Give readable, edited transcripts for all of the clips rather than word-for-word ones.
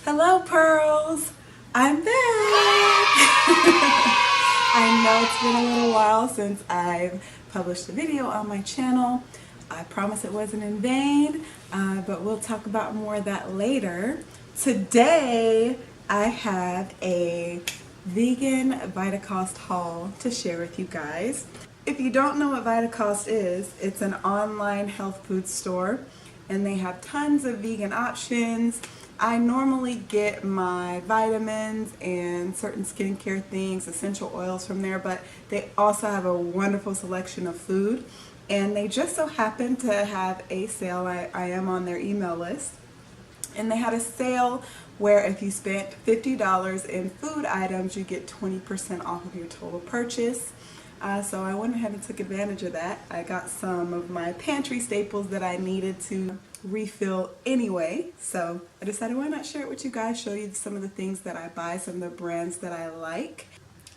Hello pearls, I'm back. I know it's been a little while since I've published a video on my channel. I promise it wasn't in vain, but we'll talk about more of that later. Today I have a vegan Vitacost haul to share with you guys. If you don't know what Vitacost is, it's an online health food store and they have tons of vegan options. I normally get my vitamins and certain skincare things, essential oils from there, but they also have a wonderful selection of food. And they just so happen to have a sale. I am on their email list. And they had a sale where if you spent $50 in food items, you get 20% off of your total purchase. So I went ahead and took advantage of that. I got some of my pantry staples that I needed to refill anyway. So I decided why not share it with you guys, show you some of the things that I buy, some of the brands that I like.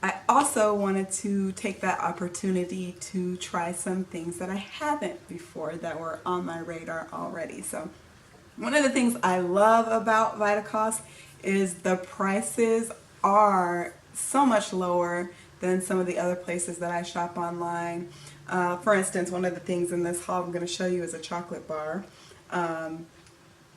I also wanted to take that opportunity to try some things that I haven't before that were on my radar already. So one of the things I love about Vitacost is the prices are so much lower than some of the other places that I shop online. For instance, one of the things in this haul I'm going to show you is a chocolate bar.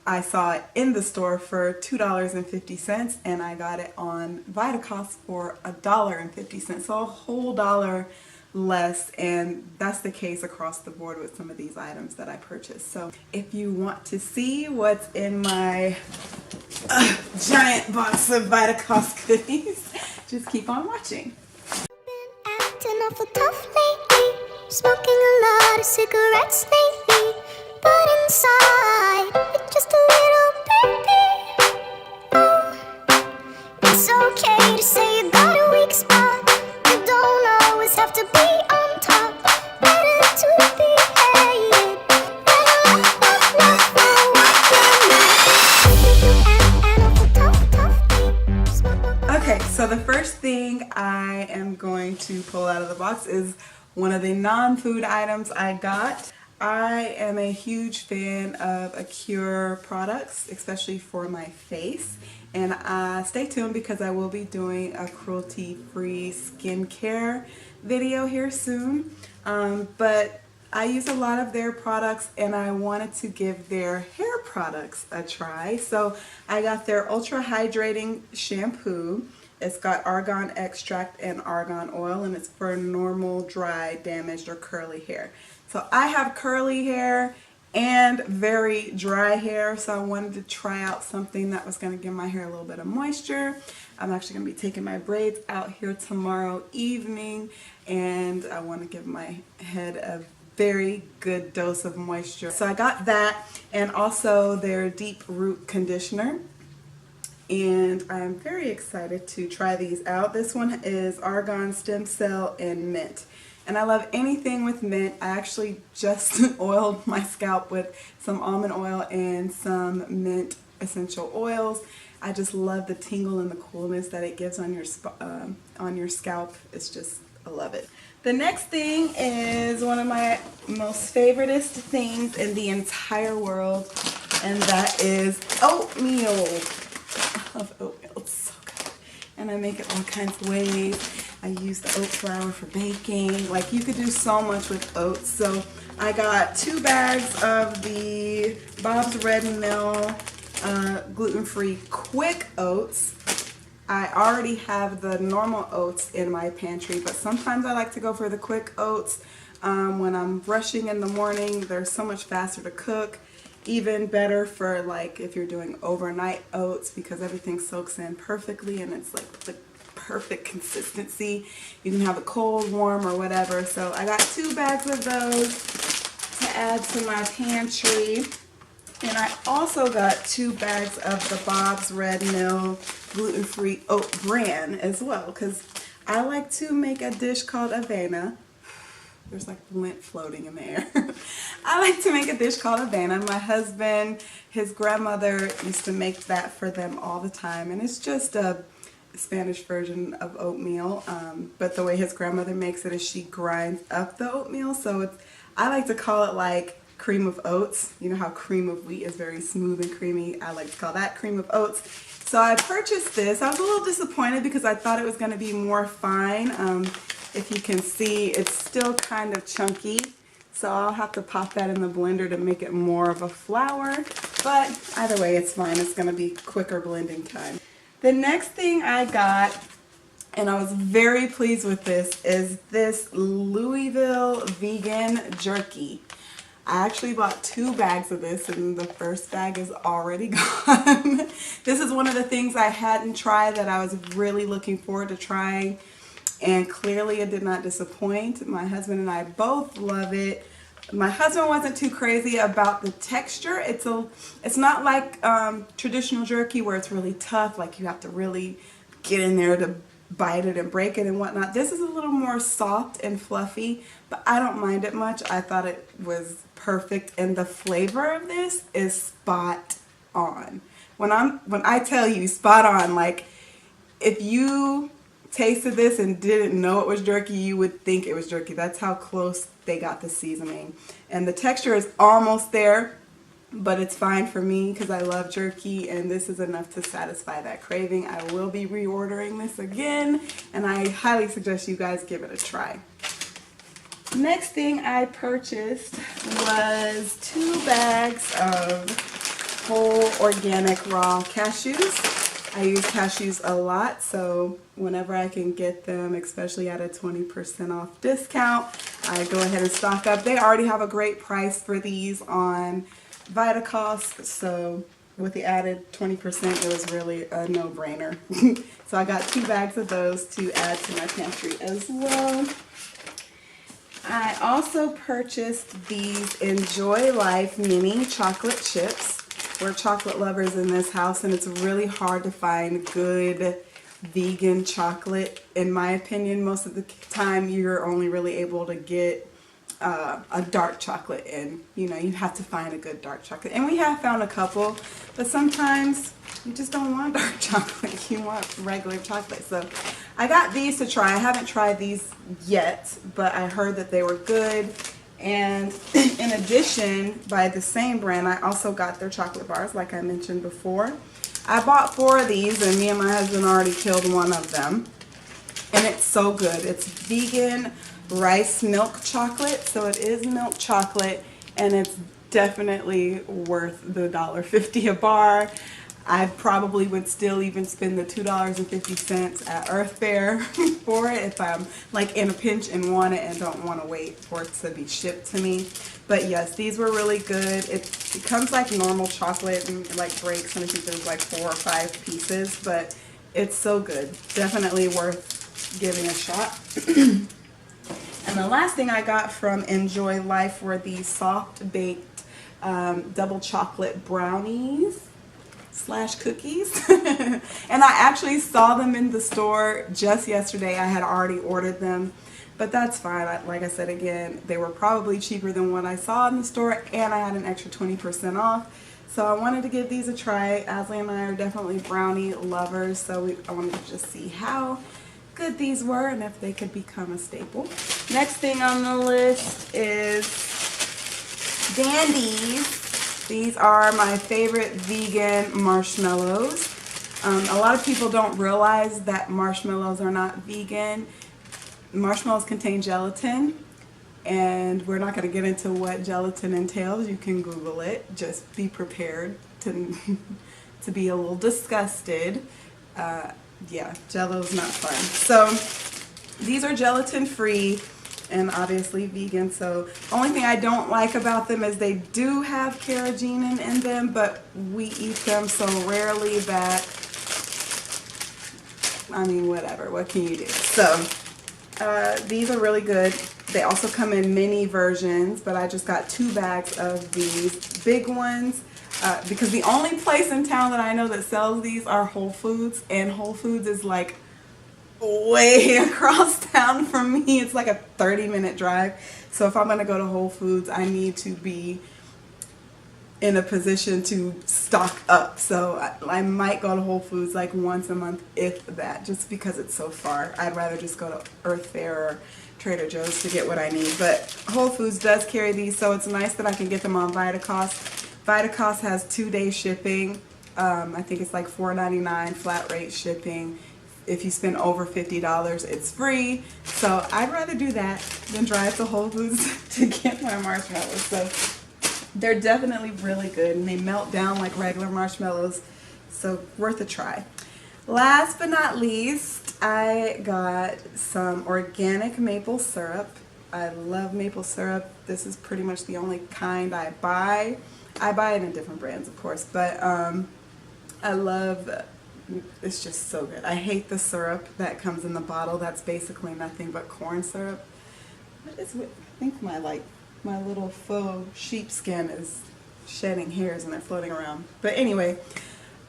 I saw it in the store for $2.50 and I got it on Vitacost for $1.50, so a whole dollar less, and that's the case across the board with some of these items that I purchased. So if you want to see what's in my giant box of Vitacost goodies, just keep on watching. Acting awful tough lately, smoking a lot of cigarettes lately, but inside it's just a little baby. It's okay to say you got a weak spot. You don't always have to be on top. Better to be hated than left for what. Okay, so the first thing I am going to pull out of the box is one of the non-food items I got. I am a huge fan of Acure products, especially for my face. And stay tuned because I will be doing a cruelty-free skincare video here soon. But I use a lot of their products and I wanted to give their hair products a try. So I got their Ultra Hydrating Shampoo. It's got argan extract and argan oil, and it's for normal, dry, damaged, or curly hair. So I have curly hair and very dry hair, so I wanted to try out something that was going to give my hair a little bit of moisture. I'm actually going to be taking my braids out here tomorrow evening, and I want to give my head a very good dose of moisture. So I got that, and also their deep root conditioner. And I'm very excited to try these out. This one is argan, stem cell, and mint. And I love anything with mint. I actually just oiled my scalp with some almond oil and some mint essential oils. I just love the tingle and the coolness that it gives on your scalp. It's just, I love it. The next thing is one of my most favoritist things in the entire world, and that is oatmeal. I love oatmeal, it's so good. And I make it all kinds of ways. I use the oat flour for baking. Like, you could do so much with oats. So I got 2 bags of the Bob's Red Mill gluten-free quick oats. I already have the normal oats in my pantry, but sometimes I like to go for the quick oats. When I'm rushing in the morning, they're so much faster to cook. Even better for like if you're doing overnight oats because everything soaks in perfectly and it's like the perfect consistency. You can have it cold, warm, or whatever. So I got 2 bags of those to add to my pantry. And I also got 2 bags of the Bob's Red Mill gluten-free oat bran as well, because I like to make a dish called avena. There's like lint floating in the air. I like to make a dish called avena. My husband, his grandmother used to make that for them all the time, and it's just a Spanish version of oatmeal, but the way his grandmother makes it is she grinds up the oatmeal, so I like to call it like cream of oats. You know how cream of wheat is very smooth and creamy? I like to call that cream of oats. So I purchased this. I was a little disappointed because I thought it was going to be more fine. If you can see, it's still kind of chunky. So I'll have to pop that in the blender to make it more of a flour. But either way, it's fine. It's going to be quicker blending time. The next thing I got, and I was very pleased with this, is this Louisville vegan jerky. I actually bought 2 bags of this, and the first bag is already gone. This is one of the things I hadn't tried that I was really looking forward to trying, and clearly it did not disappoint. My husband and I both love it. My husband wasn't too crazy about the texture. It's not like traditional jerky where it's really tough, like you have to really get in there to bite it and break it and whatnot. This is a little more soft and fluffy, but I don't mind it much. I thought it was perfect, and the flavor of this is spot on. When I tell you spot on, like if you tasted this and didn't know it was jerky, you would think it was jerky. That's how close they got the seasoning. And the texture is almost there, but it's fine for me because I love jerky, and this is enough to satisfy that craving. I will be reordering this again, and I highly suggest you guys give it a try. Next thing I purchased was 2 bags of whole organic raw cashews. I use cashews a lot, so whenever I can get them, especially at a 20% off discount, I go ahead and stock up. They already have a great price for these on Vitacost, so with the added 20%, it was really a no-brainer. So I got 2 bags of those to add to my pantry as well. I also purchased these Enjoy Life mini chocolate chips. We're chocolate lovers in this house, and it's really hard to find good vegan chocolate. In my opinion, most of the time you're only really able to get a dark chocolate, and you have to find a good dark chocolate. And we have found a couple, but sometimes you just don't want dark chocolate. You want regular chocolate. So I got these to try. I haven't tried these yet, but I heard that they were good. And in addition, by the same brand, I also got their chocolate bars, like I mentioned before. I bought 4 of these, and me and my husband already killed one of them. And it's so good. It's vegan rice milk chocolate, so it is milk chocolate, and it's definitely worth the $1.50 a bar. I probably would still even spend the $2.50 at Earth Fair for it if I'm like in a pinch and want it and don't want to wait for it to be shipped to me. But yes, these were really good. It comes like normal chocolate and it like breaks, and I think there's like 4 or 5 pieces, but it's so good. Definitely worth giving a shot. And the last thing I got from Enjoy Life were these soft baked double chocolate brownies / cookies. And I actually saw them in the store just yesterday. I had already ordered them, but that's fine. Like I said again, they were probably cheaper than what I saw in the store, and I had an extra 20% off. So I wanted to give these a try. Ashley and I are definitely brownie lovers, so I wanted to just see how good these were and if they could become a staple. Next thing on the list is Dandies. These are my favorite vegan marshmallows. A lot of people don't realize that marshmallows are not vegan. Marshmallows contain gelatin, and we're not going to get into what gelatin entails. You can Google it. Just be prepared to be a little disgusted. Yeah, Jell-O's not fun. So these are gelatin free and obviously vegan. So the only thing I don't like about them is they do have carrageenan in them, but we eat them so rarely that, I mean, whatever, what can you do? So these are really good. They also come in mini versions, but I just got 2 bags of these big ones. Because the only place in town that I know that sells these are Whole Foods, and Whole Foods is like way across town from me. It's like a 30-minute drive. So if I'm going to go to Whole Foods, I need to be in a position to stock up. So I might go to Whole Foods like once a month, if that, just because it's so far. I'd rather just go to Earth Fair or Trader Joe's to get what I need. But Whole Foods does carry these, so it's nice that I can get them on Vitacost. Vitacost has 2-day shipping, I think it's like $4.99 flat rate shipping. If you spend over $50, it's free. So I'd rather do that than drive to Whole Foods to get my marshmallows. So they're definitely really good, and they melt down like regular marshmallows. So worth a try. Last but not least, I got some organic maple syrup. I love maple syrup. This is pretty much the only kind I buy. I buy it in different brands, of course, but I love, it's just so good. I hate the syrup that comes in the bottle. That's basically nothing but corn syrup. What is it? I think my little faux sheepskin is shedding hairs and they're floating around. But anyway,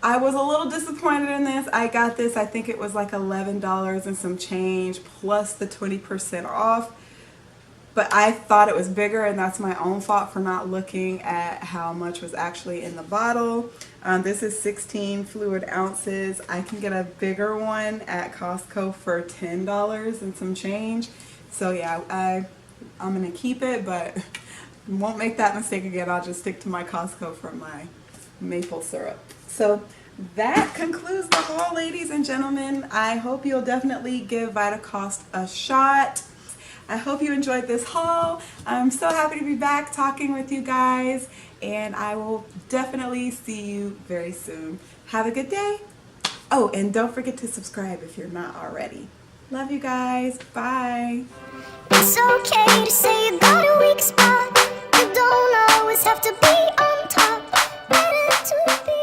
I was a little disappointed in this. I got this, I think it was like $11 and some change plus the 20% off. But I thought it was bigger, and that's my own fault for not looking at how much was actually in the bottle. This is 16 fluid ounces. I can get a bigger one at Costco for $10 and some change. So yeah, I'm going to keep it, but won't make that mistake again. I'll just stick to my Costco for my maple syrup. So that concludes the haul, ladies and gentlemen. I hope you'll definitely give Vitacost a shot. I hope you enjoyed this haul. I'm so happy to be back talking with you guys, and I will definitely see you very soon. Have a good day. Oh, and don't forget to subscribe if you're not already. Love you guys. Bye. It's okay to say you got a weak spot. You don't always have to be on top. Better to be